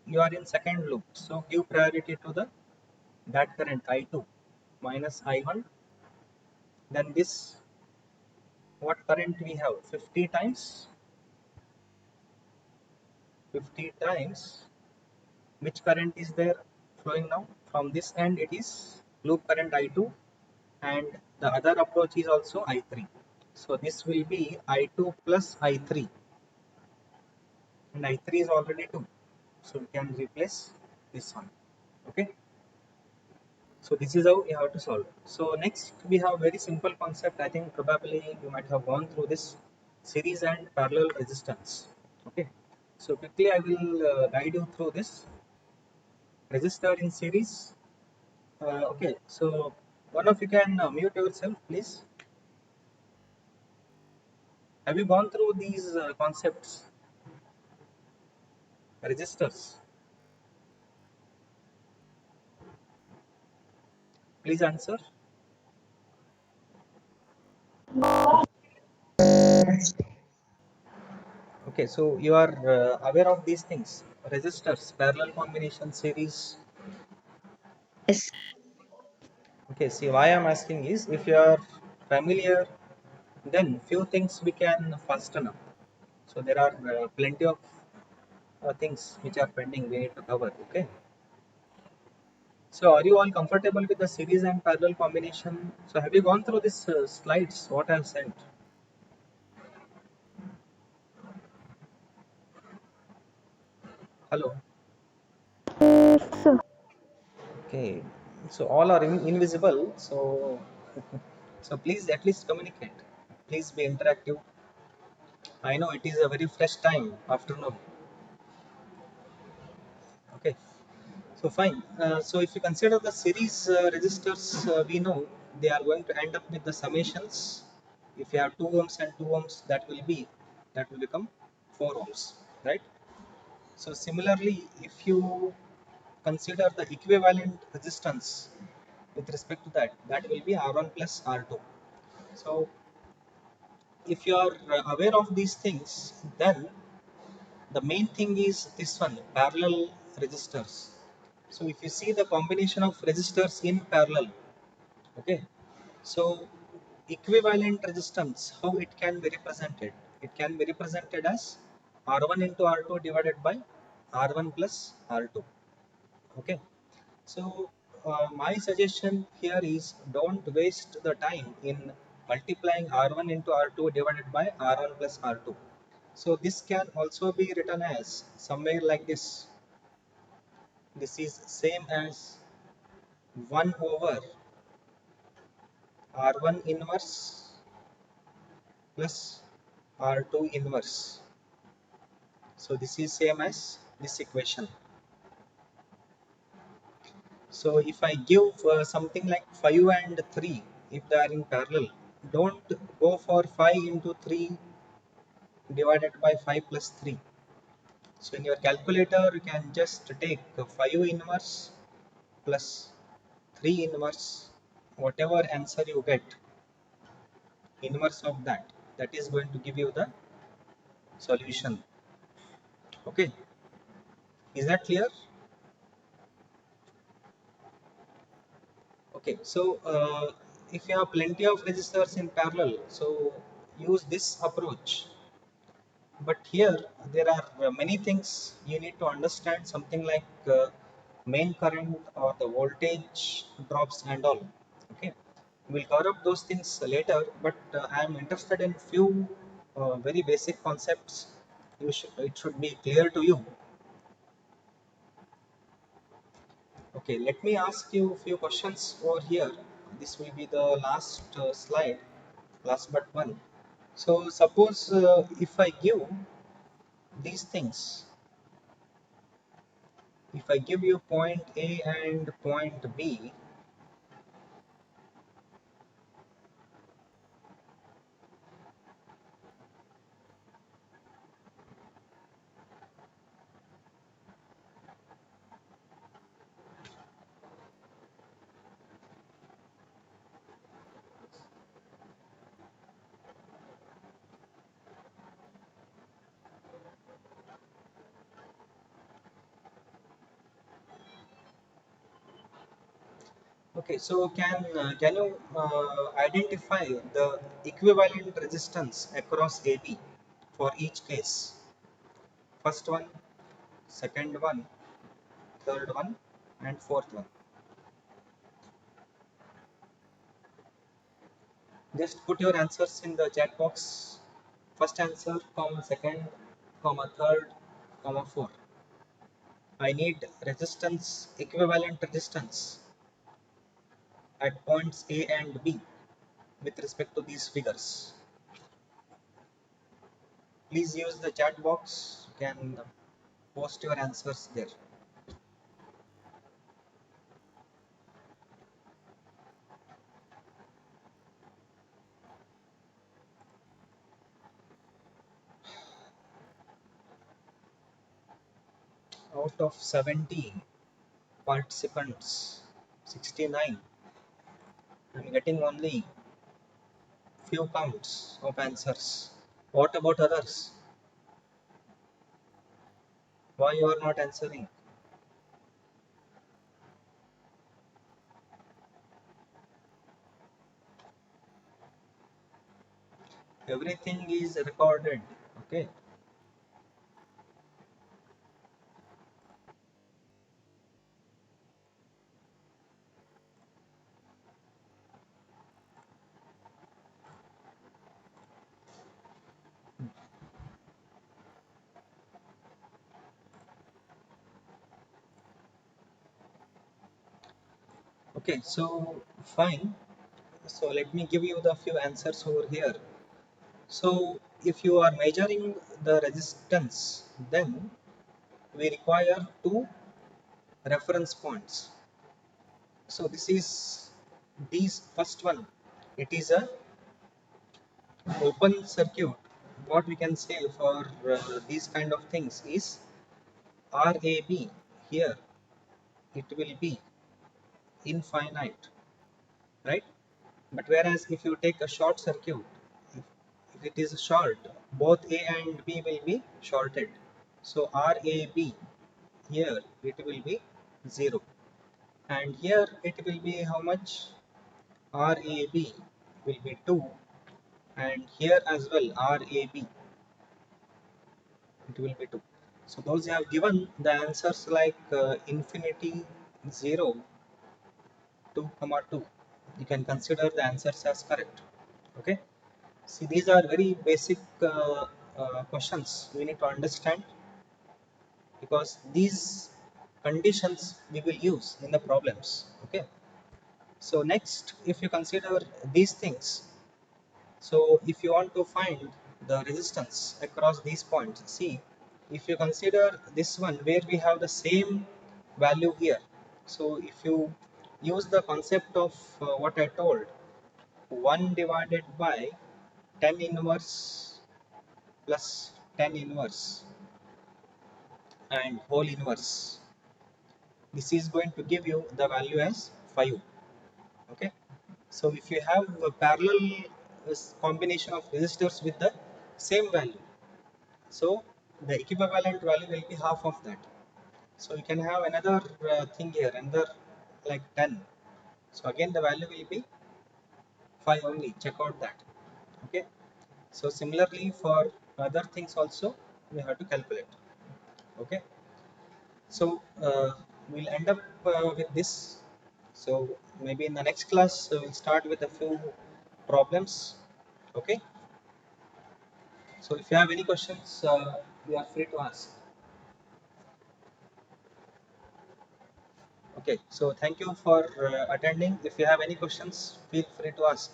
You are in second loop, so give priority to the that current I2 minus I1. Then this, what current we have? 50 times which current is there flowing now? From this end it is loop current I2 and the other approach is also I3. So this will be I2 plus I3 and I3 is already 2. So we can replace this one. Okay. So this is how you have to solve. So next we have very simple concept. I think probably you might have gone through this, series and parallel resistance. Okay, so quickly I will guide you through this. Resistor in series. Okay, so one of you can mute yourself, please. Have you gone through these concepts? Resistors. Please answer. Okay, so you are aware of these things. Resistors, parallel combination, series. Yes. Okay, see why I'm asking is if you are familiar, then few things we can fasten up. So there are plenty of things which are pending we need to cover. Okay. So are you all comfortable with the series and parallel combination? So have you gone through these slides? What I've sent? Hello. So, Okay. So all are invisible. So so please at least communicate. Please be interactive. I know it is a very fresh time afternoon. Okay. So fine. So if you consider the series resistors, we know they are going to end up with the summations. If you have 2 ohms and 2 ohms, that will become 4 ohms, right? So similarly, if you consider the equivalent resistance with respect to that, that will be R1 plus R2. So if you are aware of these things, then the main thing is this one, parallel resistors. So if you see the combination of resistors in parallel, okay, so equivalent resistance, how it can be represented? It can be represented as R1 into R2 divided by R1 plus R2. Okay, so my suggestion here is don't waste the time in multiplying R1 into R2 divided by R1 plus R2. So this can also be written as somewhere like this. This is same as 1 over R1 inverse plus R2 inverse. So this is same as this equation. So if I give something like 5 and 3, if they are in parallel, don't go for 5 into 3 divided by 5 plus 3. So in your calculator, you can just take 5 inverse plus 3 inverse, whatever answer you get, inverse of that is going to give you the solution. Okay, is that clear? Okay, so if you have plenty of resistors in parallel, so use this approach. But here there are many things you need to understand, something like main current or the voltage drops and all. Okay, we'll cover up those things later, but I am interested in few very basic concepts. It should be clear to you. Okay, let me ask you a few questions over here. This will be the last slide, last but one. So suppose if I give these things, if I give you point A and point B, okay, so can you identify the equivalent resistance across AB for each case? First one, second one, third one, and fourth one. Just put your answers in the chat box. First answer, comma second, comma third, comma fourth. I need resistance, equivalent resistance at points A and B with respect to these figures? Please use the chat box. You can post your answers there. Out of 70 participants, 69, I'm getting only few counts of answers. What about others? Why you are not answering? Everything is recorded. Okay. Okay, so fine. So let me give you the few answers over here. So if you are measuring the resistance, then we require two reference points. So this is these first one. It is a open circuit. What we can say for these kind of things is RAB. Here it will be infinite, right? But whereas if you take a short circuit, if it is short, both A and B will be shorted. So RAB here it will be 0, and here it will be how much? RAB will be 2, and here as well RAB it will be 2. So those you have given the answers like infinity 0, 2 comma 2. You can consider the answers as correct. Okay. See, these are very basic questions we need to understand, because these conditions we will use in the problems. Okay. So next, if you consider these things, so if you want to find the resistance across these points, see, if you consider this one where we have the same value here, so if you use the concept of what I told, 1 divided by 10 inverse plus 10 inverse and whole inverse, this is going to give you the value as 5. Okay, so if you have a parallel combination of resistors with the same value, so the equivalent value will be half of that. So you can have another thing here, another like 10, so again the value will be 5 only. Check out that. Okay, so similarly for other things also we have to calculate. Okay, so we'll end up with this. So maybe in the next class we'll start with a few problems. Okay, so if you have any questions, you are free to ask. Okay, so thank you for attending. If you have any questions, feel free to ask.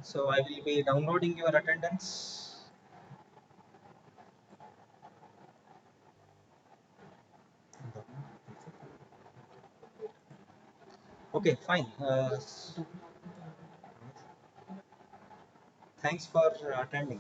So I will be downloading your attendance. Okay, fine. Thanks for attending.